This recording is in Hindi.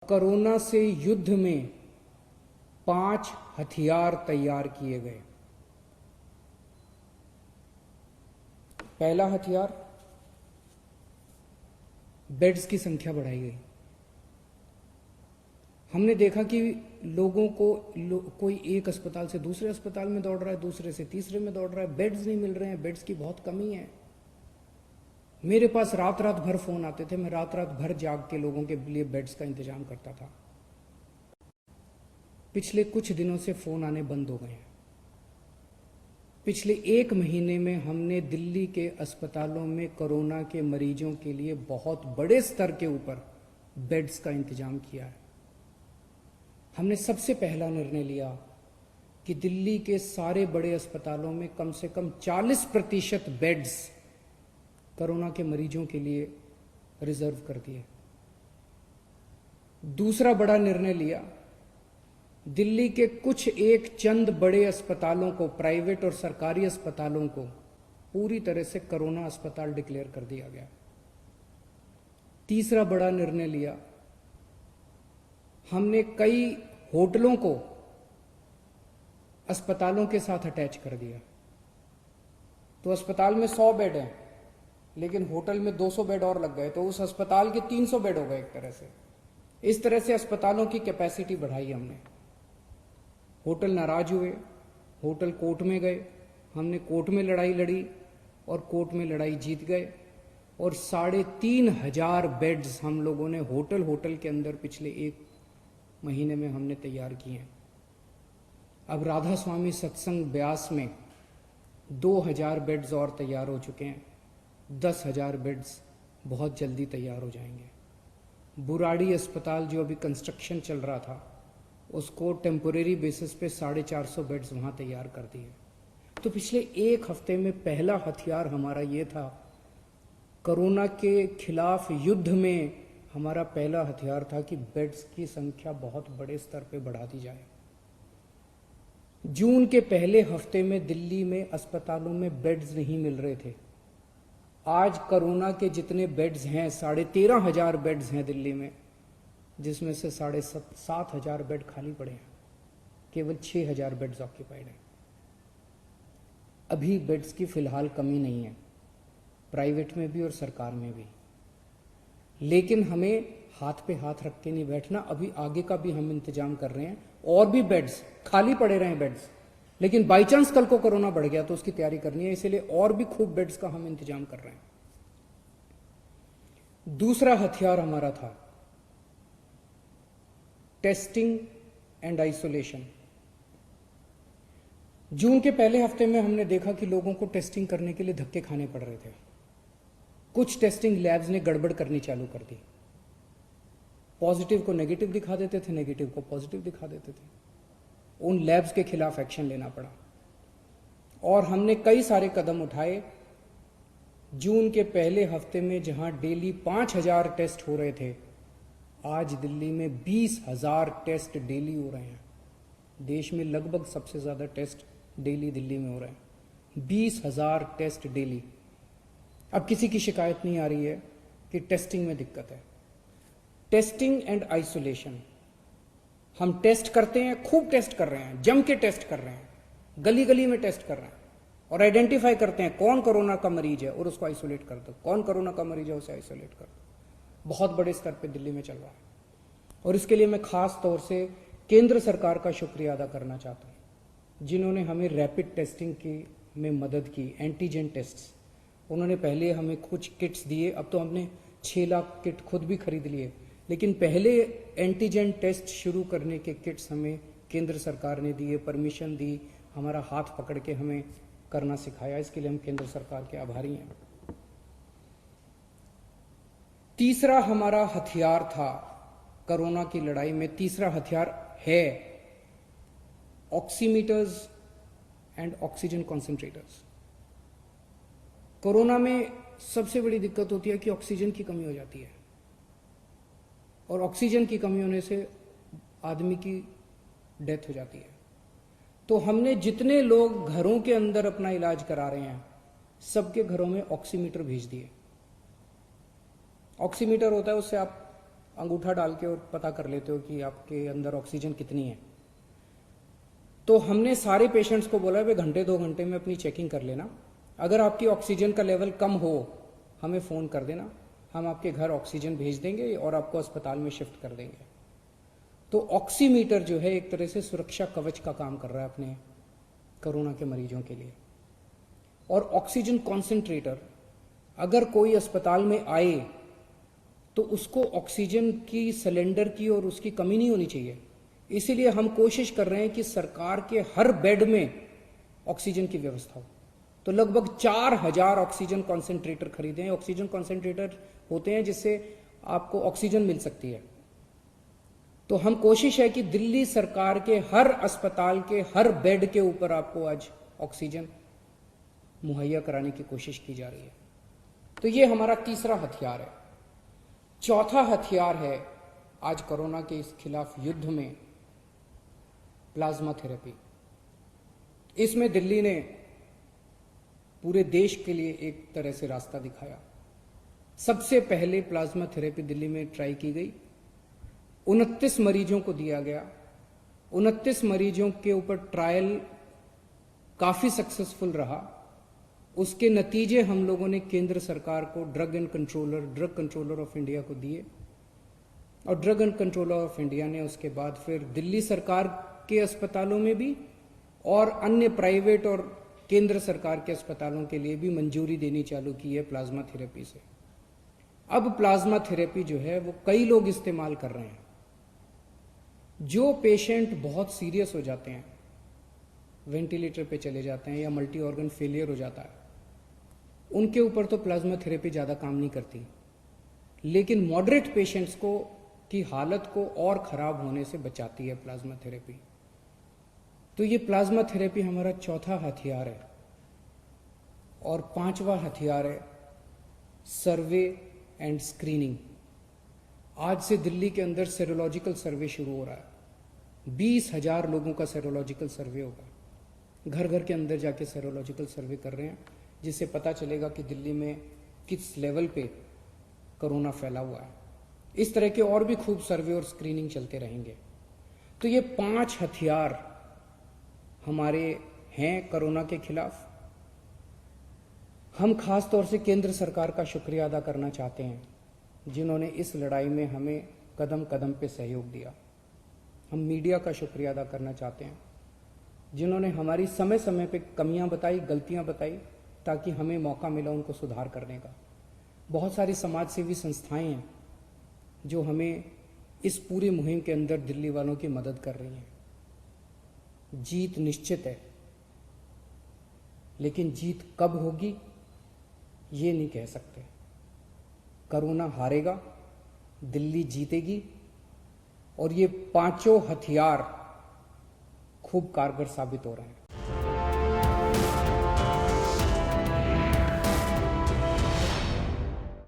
कोरोना से युद्ध में 5 हथियार तैयार किए गए। पहला हथियार, बेड्स की संख्या बढ़ाई गई। हमने देखा कि लोगों को कोई एक अस्पताल से दूसरे अस्पताल में दौड़ रहा है, दूसरे से तीसरे में दौड़ रहा है, बेड्स नहीं मिल रहे हैं, बेड्स की बहुत कमी है। मेरे पास रात रात भर फोन आते थे, मैं रात रात भर जाग के लोगों के लिए बेड्स का इंतजाम करता था। पिछले कुछ दिनों से फोन आने बंद हो गए हैं। पिछले 1 महीने में हमने दिल्ली के अस्पतालों में कोरोना के मरीजों के लिए बहुत बड़े स्तर के ऊपर बेड्स का इंतजाम किया है। हमने सबसे पहला निर्णय लिया कि दिल्ली के सारे बड़े अस्पतालों में कम से कम 40% बेड्स कोरोना के मरीजों के लिए रिजर्व कर दिए। दूसरा बड़ा निर्णय लिया, दिल्ली के कुछ एक चंद बड़े अस्पतालों को, प्राइवेट और सरकारी अस्पतालों को पूरी तरह से कोरोना अस्पताल डिक्लेयर कर दिया गया। तीसरा बड़ा निर्णय लिया, हमने कई होटलों को अस्पतालों के साथ अटैच कर दिया। तो अस्पताल में 100 बेड हैं, लेकिन होटल में 200 बेड और लग गए, तो उस अस्पताल के 300 बेड हो गए एक तरह से। इस तरह से अस्पतालों की कैपेसिटी बढ़ाई हमने। होटल नाराज हुए, होटल कोर्ट में गए, हमने कोर्ट में लड़ाई लड़ी और कोर्ट में लड़ाई जीत गए, और 3,500 बेड्स हम लोगों ने होटल के अंदर पिछले 1 महीने में हमने तैयार किए हैं। अब राधा स्वामी सत्संग ब्यास में 2,000 बेड्स और तैयार हो चुके हैं। 10,000 बेड्स बहुत जल्दी तैयार हो जाएंगे। बुराड़ी अस्पताल जो अभी कंस्ट्रक्शन चल रहा था, उसको टेम्पोरेरी बेसिस पे 450 बेड्स वहाँ तैयार कर दिए। तो पिछले 1 हफ्ते में पहला हथियार हमारा ये था, कोरोना के खिलाफ युद्ध में हमारा पहला हथियार था कि बेड्स की संख्या बहुत बड़े स्तर पे बढ़ा दी जाए। जून के पहले हफ्ते में दिल्ली में अस्पतालों में बेड्स नहीं मिल रहे थे। आज कोरोना के जितने बेड्स हैं, 13,500 बेड्स हैं दिल्ली में, जिसमें से 7,500 बेड खाली पड़े हैं। केवल 6,000 बेड्स ऑक्यूपाइड हैं। अभी बेड्स की फिलहाल कमी नहीं है, प्राइवेट में भी और सरकार में भी। लेकिन हमें हाथ पे हाथ रख के नहीं बैठना। अभी आगे का भी हम इंतजाम कर रहे हैं, और भी बेड्स खाली पड़े रहे बेड्स, लेकिन बाई चांस कल को कोरोना बढ़ गया तो उसकी तैयारी करनी है, इसलिए और भी खूब बेड्स का हम इंतजाम कर रहे हैं। दूसरा हथियार हमारा था टेस्टिंग एंड आइसोलेशन। जून के पहले हफ्ते में हमने देखा कि लोगों को टेस्टिंग करने के लिए धक्के खाने पड़ रहे थे। कुछ टेस्टिंग लैब्स ने गड़बड़ करनी चालू कर दी। पॉजिटिव को नेगेटिव दिखा देते थे, नेगेटिव को पॉजिटिव दिखा देते थे। उन लैब्स के खिलाफ एक्शन लेना पड़ा और हमने कई सारे कदम उठाए। जून के पहले हफ्ते में जहां डेली 5,000 टेस्ट हो रहे थे, आज दिल्ली में 20,000 टेस्ट डेली हो रहे हैं। देश में लगभग सबसे ज्यादा टेस्ट डेली दिल्ली में हो रहे हैं। 20,000 टेस्ट डेली। अब किसी की शिकायत नहीं आ रही है कि टेस्टिंग में दिक्कत है। टेस्टिंग एंड आइसोलेशन, हम टेस्ट करते हैं, खूब टेस्ट कर रहे हैं, जम के टेस्ट कर रहे हैं, गली गली में टेस्ट कर रहे हैं, और आइडेंटिफाई करते हैं कौन कोरोना का मरीज है और उसको आइसोलेट कर दो, कौन कोरोना का मरीज है उसे आइसोलेट कर दो। बहुत बड़े स्तर पे दिल्ली में चल रहा है, और इसके लिए मैं खास तौर से केंद्र सरकार का शुक्रिया अदा करना चाहता हूं, जिन्होंने हमें रैपिड टेस्टिंग की में मदद की। एंटीजन टेस्ट उन्होंने पहले हमें कुछ किट्स दिए, अब तो हमने 6 लाख किट खुद भी खरीद लिए, लेकिन पहले एंटीजन टेस्ट शुरू करने के किट्स हमें केंद्र सरकार ने दिए, परमिशन दी, हमारा हाथ पकड़ के हमें करना सिखाया। इसके लिए हम केंद्र सरकार के आभारी हैं। तीसरा हमारा हथियार था कोरोना की लड़ाई में, तीसरा हथियार है oximeters and oxygen concentrators. Corona में सबसे बड़ी दिक्कत होती है कि ऑक्सीजन की कमी हो जाती है, और ऑक्सीजन की कमी होने से आदमी की डेथ हो जाती है। तो हमने जितने लोग घरों के अंदर अपना इलाज करा रहे हैं, सबके घरों में ऑक्सीमीटर भेज दिए। ऑक्सीमीटर होता है, उससे आप अंगूठा डाल के और पता कर लेते हो कि आपके अंदर ऑक्सीजन कितनी है। तो हमने सारे पेशेंट्स को बोला भाई घंटे 2 घंटे में अपनी चेकिंग कर लेना, अगर आपकी ऑक्सीजन का लेवल कम हो हमें फ़ोन कर देना, हम आपके घर ऑक्सीजन भेज देंगे और आपको अस्पताल में शिफ्ट कर देंगे। तो ऑक्सीमीटर जो है एक तरह से सुरक्षा कवच का काम कर रहा है अपने कोरोना के मरीजों के लिए। और ऑक्सीजन कॉन्सेंट्रेटर, अगर कोई अस्पताल में आए तो उसको ऑक्सीजन की सिलेंडर की और उसकी कमी नहीं होनी चाहिए, इसीलिए हम कोशिश कर रहे हैं कि सरकार के हर बेड में ऑक्सीजन की व्यवस्था हो। तो लगभग 4000 ऑक्सीजन कॉन्सेंट्रेटर खरीदे हैं। ऑक्सीजन कॉन्सेंट्रेटर होते हैं जिससे आपको ऑक्सीजन मिल सकती है। तो हम कोशिश है कि दिल्ली सरकार के हर अस्पताल के हर बेड के ऊपर आपको आज ऑक्सीजन मुहैया कराने की कोशिश की जा रही है। तो ये हमारा तीसरा हथियार है। चौथा हथियार है आज कोरोना के इस खिलाफ युद्ध में प्लाज्मा थेरेपी। इसमें दिल्ली ने पूरे देश के लिए एक तरह से रास्ता दिखाया। सबसे पहले प्लाज्मा थेरेपी दिल्ली में ट्राई की गई, 29 मरीजों को दिया गया। 29 मरीजों के ऊपर ट्रायल काफी सक्सेसफुल रहा। उसके नतीजे हम लोगों ने केंद्र सरकार को ड्रग कंट्रोलर ऑफ इंडिया को दिए और drug and controller of India ने उसके बाद फिर दिल्ली सरकार के अस्पतालों में भी और अन्य प्राइवेट और केंद्र सरकार के अस्पतालों के लिए भी मंजूरी देनी चालू की है प्लाज्मा थेरेपी से। अब प्लाज्मा थेरेपी जो है वो कई लोग इस्तेमाल कर रहे हैं। जो पेशेंट बहुत सीरियस हो जाते हैं, वेंटिलेटर पे चले जाते हैं या मल्टी ऑर्गन फेलियर हो जाता है, उनके ऊपर तो प्लाज्मा थेरेपी ज़्यादा काम नहीं करती, लेकिन मॉडरेट पेशेंट्स को की हालत को और ख़राब होने से बचाती है प्लाज्मा थेरेपी। तो ये प्लाज्मा थेरेपी हमारा चौथा हथियार है। और पांचवा हथियार है सर्वे एंड स्क्रीनिंग। आज से दिल्ली के अंदर सेरोलॉजिकल सर्वे शुरू हो रहा है। 20,000 लोगों का सेरोलॉजिकल सर्वे होगा। घर घर के अंदर जाके सेरोलॉजिकल सर्वे कर रहे हैं, जिससे पता चलेगा कि दिल्ली में किस लेवल पे कोरोना फैला हुआ है। इस तरह के और भी खूब सर्वे और स्क्रीनिंग चलते रहेंगे। तो ये 5 हथियार हमारे हैं कोरोना के खिलाफ। हम खास तौर से केंद्र सरकार का शुक्रिया अदा करना चाहते हैं, जिन्होंने इस लड़ाई में हमें कदम कदम पे सहयोग दिया। हम मीडिया का शुक्रिया अदा करना चाहते हैं, जिन्होंने हमारी समय समय पे कमियां बताई, गलतियां बताई, ताकि हमें मौका मिला उनको सुधार करने का। बहुत सारी समाज सेवी संस्थाएं हैं जो हमें इस पूरी मुहिम के अंदर दिल्ली वालों की मदद कर रही हैं। जीत निश्चित है, लेकिन जीत कब होगी ये नहीं कह सकते। कोरोना हारेगा, दिल्ली जीतेगी, और ये 5 हथियार खूब कारगर साबित हो रहे हैं।